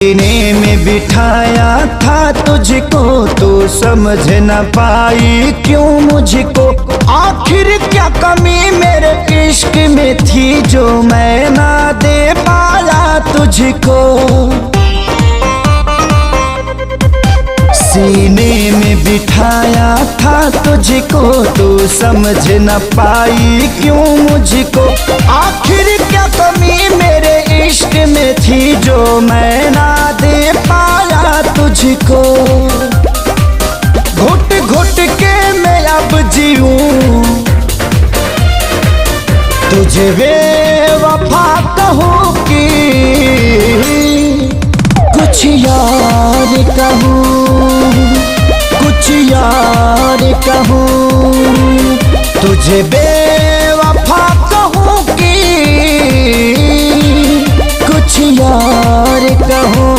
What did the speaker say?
सीने में बिठाया था तुझको, तू समझ न पाई क्यों मुझको। आखिर क्या कमी मेरे इश्क में थी जो मैं ना दे पाया तुझको। सीने में बिठाया था तुझको, तू समझ न पाई क्यों मुझको। आखिर क्या कमी मेरे इश्क में थी जो मैं ना दे पाया तुझको। घुट घुट के मैं अब जीऊं, तुझे बेवफा कहूँ कि कुछ यार कहूँ, कुछ यार कहूँ। तुझे बेवफा कहूँ कि कुछ यार कहूँ।